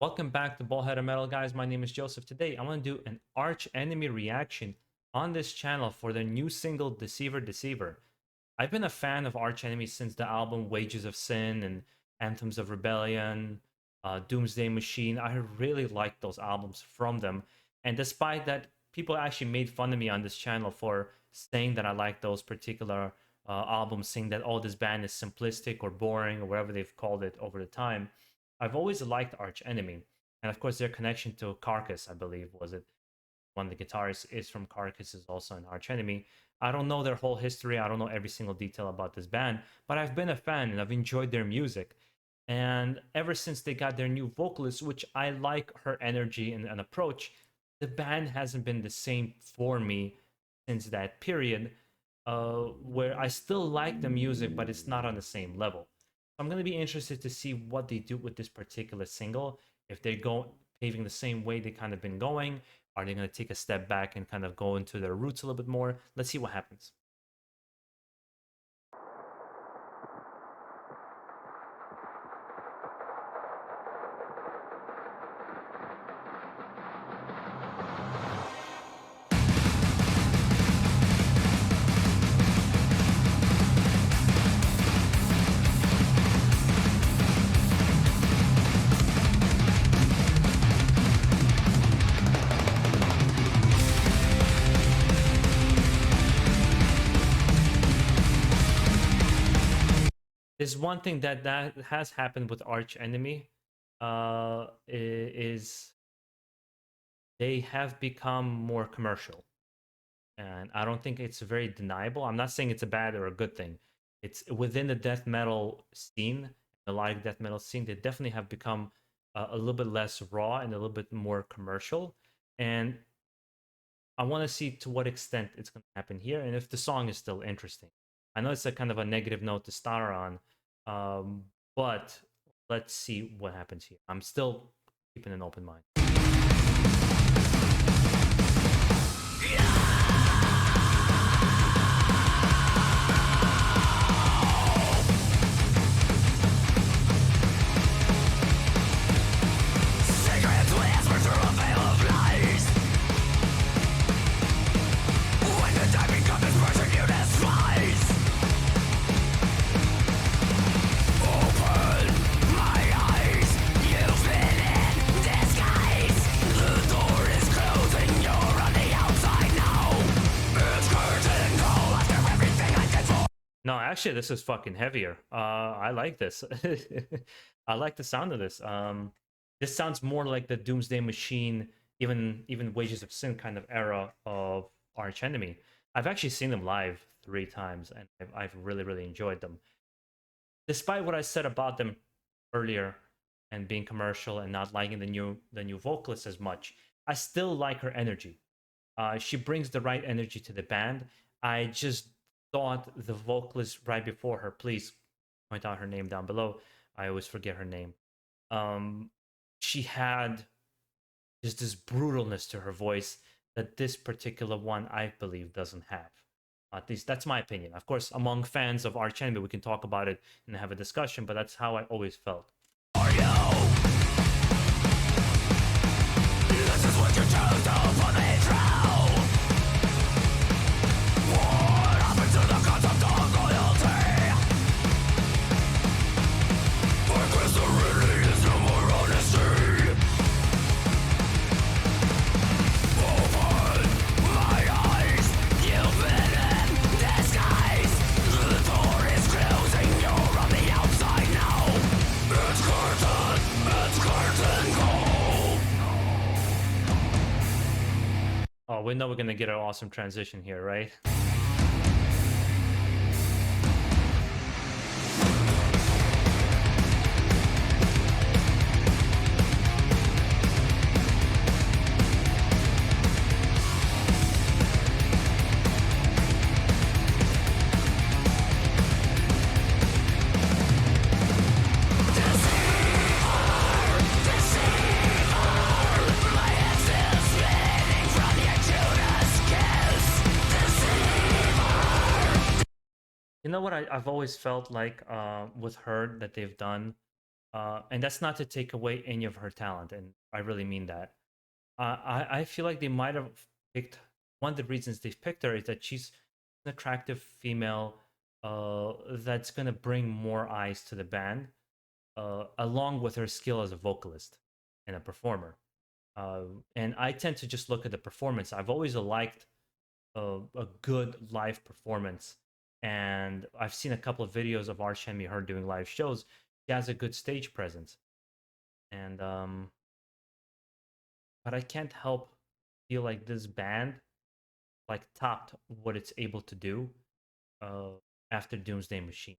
Welcome back to BaldHeaded Metal, guys. My name is Joseph. Today, I'm going to do an Arch Enemy reaction on this channel for their new single, Deceiver Deceiver. I've been a fan of Arch Enemy since the album Wages of Sin and Anthems of Rebellion, Doomsday Machine. I really liked those albums from them. And despite that, people actually made fun of me on this channel for saying that I like those particular albums, saying that, oh, this band is simplistic or boring or whatever they've called it over the time. I've always liked Arch Enemy. And of course, their connection to Carcass, I believe, was it. One of the guitarists is from Carcass, is also an Arch Enemy. I don't know their whole history. I don't know every single detail about this band, but I've been a fan and I've enjoyed their music. And ever since they got their new vocalist, which I like her energy and approach, the band hasn't been the same for me since that period, where I still like the music, but it's not on the same level. I'm going to be interested to see what they do with this particular single. If they go paving the same way they kind of been going, are they going to take a step back and kind of go into their roots a little bit more? Let's see what happens. There's one thing that has happened with Arch Enemy, is they have become more commercial, and I don't think it's very deniable. I'm not saying it's a bad or a good thing. It's within the death metal scene, the live death metal scene. They definitely have become a little bit less raw and a little bit more commercial. And I want to see to what extent it's going to happen here, and if the song is still interesting. I know it's a kind of a negative note to start on, but let's see what happens here. I'm still keeping an open mind. No, actually, this is fucking heavier. I like this. I like the sound of this. This sounds more like the Doomsday Machine, even Wages of Sin kind of era of Arch Enemy. I've actually seen them live 3 times, and I've really enjoyed them. Despite what I said about them earlier and being commercial and not liking the new vocalist as much, I still like her energy. She brings the right energy to the band. I just thought the vocalist right before her, please point out her name down below. I always forget her name. She had just this brutalness to her voice that this particular one, I believe, doesn't have. At least that's my opinion. Of course, among fans of Arch Enemy, we can talk about it and have a discussion, but that's how I always felt. Are you? This is what you chose to put me through. Oh, we know we're gonna get an awesome transition here, right? You know what I've always felt like with her that they've done And that's not to take away any of her talent, and I really mean that. I feel like they might have picked one of the reasons they've picked her is that she's an attractive female that's gonna bring more eyes to the band, along with her skill as a vocalist and a performer. And I tend to just look at the performance. I've always liked a good live performance, and I've seen a couple of videos of Arch Enemy her doing live shows. She has a good stage presence, and but I can't help feel like this band like topped what it's able to do uh, after Doomsday Machine.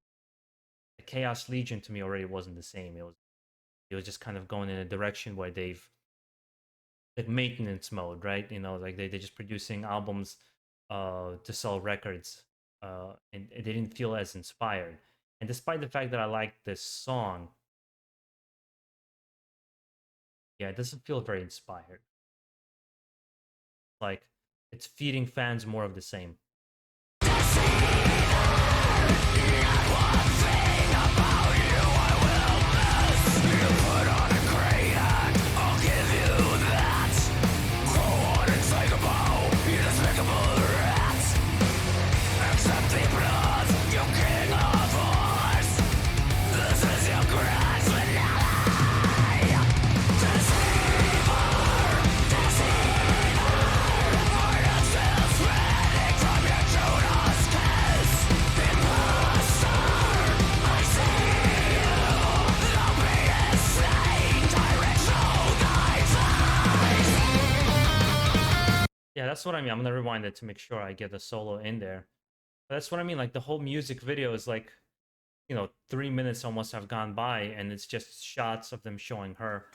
The Chaos Legion to me already wasn't the same. It was just kind of going in a direction where they've like maintenance mode, right? You know, like they're just producing albums to sell records, and they didn't feel as inspired. And despite the fact that I like this song, yeah, it doesn't feel very inspired. Like it's feeding fans more of the same. Yeah, that's what I mean. I'm gonna rewind it to make sure I get the solo in there. But that's what I mean. Like the whole music video is like, 3 minutes almost have gone by, and it's just shots of them showing her.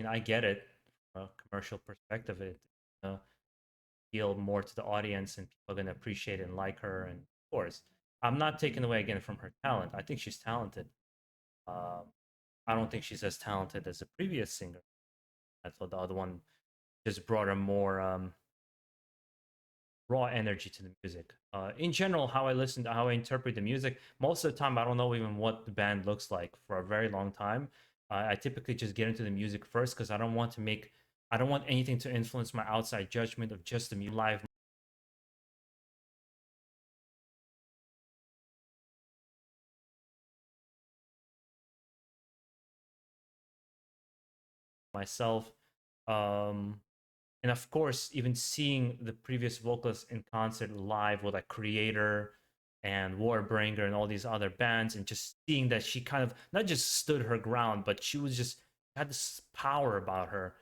I get it from a commercial perspective. It appeal more to the audience, and people are gonna appreciate it and like her. And of course, I'm not taking away again from her talent. I think she's talented. I don't think she's as talented as the previous singer. I thought the other one just brought a more raw energy to the music. In general, how I interpret the music, most of the time I don't know even what the band looks like for a very long time. I typically just get into the music first because I don't want anything to influence my outside judgment of just the live myself. And of course, even seeing the previous vocalists in concert live with like Creator and Warbringer and all these other bands, and just seeing that she kind of not just stood her ground, but she was just had this power about her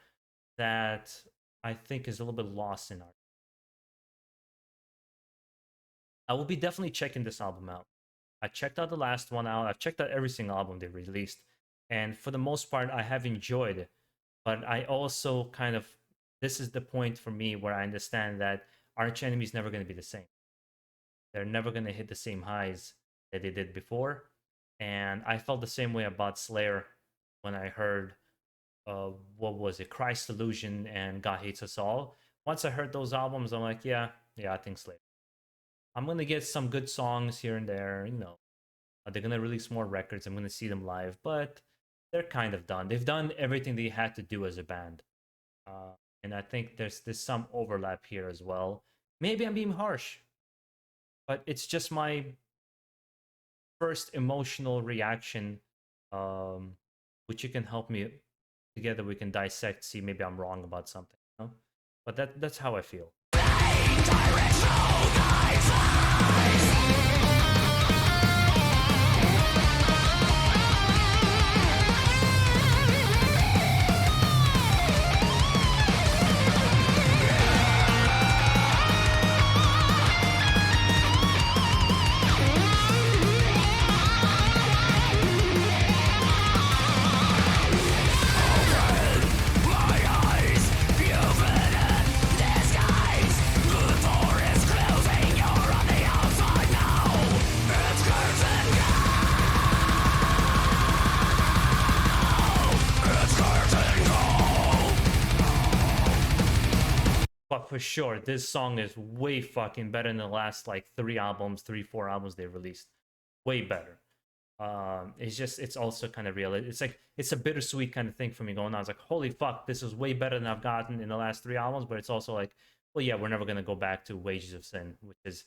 that I think is a little bit lost in art. I will be definitely checking this album out. I checked out the last one out. I've checked out every single album they released, and for the most part, I have enjoyed it. But I also kind of this is the point for me where I understand that Arch Enemy is never going to be the same. They're never going to hit the same highs that they did before, and I felt the same way about Slayer when I heard what was it, Christ Illusion and God Hates Us All. Once I heard those albums, I'm like, yeah, I think Slayer. I'm gonna get some good songs here and there. They're gonna release more records. I'm gonna see them live, but they're kind of done. They've done everything they had to do as a band, and I think there's some overlap here as well. Maybe I'm being harsh, but it's just my first emotional reaction, which you can help me together. We can dissect, see maybe I'm wrong about something. But that's how I feel. But for sure, this song is way fucking better than the last like 4 albums they released. way better. It's also kind of real. It's like it's a bittersweet kind of thing for me going on. It's like, holy fuck, this is way better than I've gotten in the last 3 albums. But it's also like, well, yeah, we're never gonna go back to Wages of Sin, which is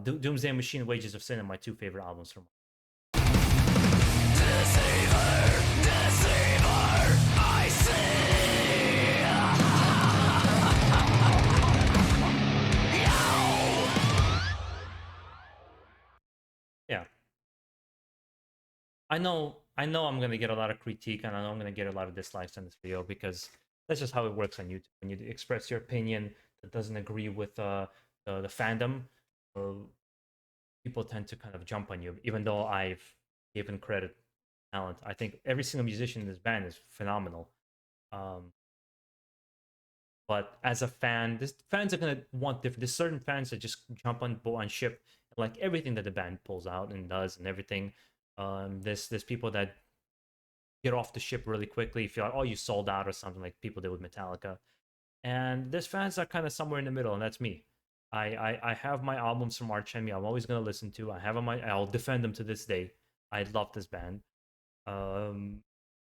Doomsday Machine, Wages of Sin, are my two favorite albums from. Deceiver, deceiver, I see. Yeah, I know I'm gonna get a lot of critique, and I know I'm gonna get a lot of dislikes on this video because that's just how it works on YouTube. When you express your opinion that doesn't agree with the fandom, uh, people tend to kind of jump on you. Even though I've given credit, talent, I think every single musician in this band is phenomenal. Um, but as a fan, this fans are gonna want different. There's certain fans that just jump on ship like everything that the band pulls out and does and everything. There's people that get off the ship really quickly if you're like, oh, you sold out or something, like people did with Metallica. And there's fans that are kind of somewhere in the middle, and that's me. I have my albums from Arch Enemy I'm always gonna listen to. I have them. I'll defend them to this day. I love this band. Um,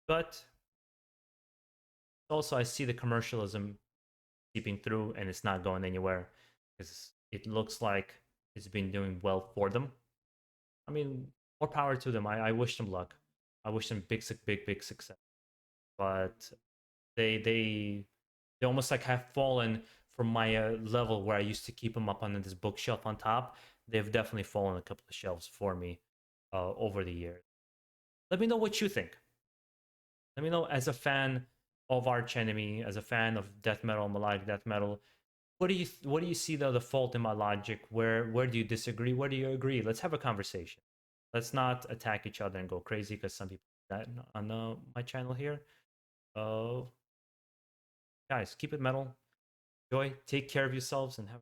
but also I see the commercialism seeping through, and it's not going anywhere because it looks like it's been doing well for them. I mean, more power to them. I wish them luck. I wish them big success. But they almost like have fallen from my level where I used to keep them up on this bookshelf on top. They've definitely fallen a couple of shelves for me over the years. Let me know what you think. Let me know as a fan of Arch Enemy, as a fan of death metal, melodic death metal. What do you see the fault in my logic? Where do you disagree? Where do you agree? Let's have a conversation. Let's not attack each other and go crazy because some people do that on my channel here. Uh, guys, keep it metal. Enjoy. Take care of yourselves and have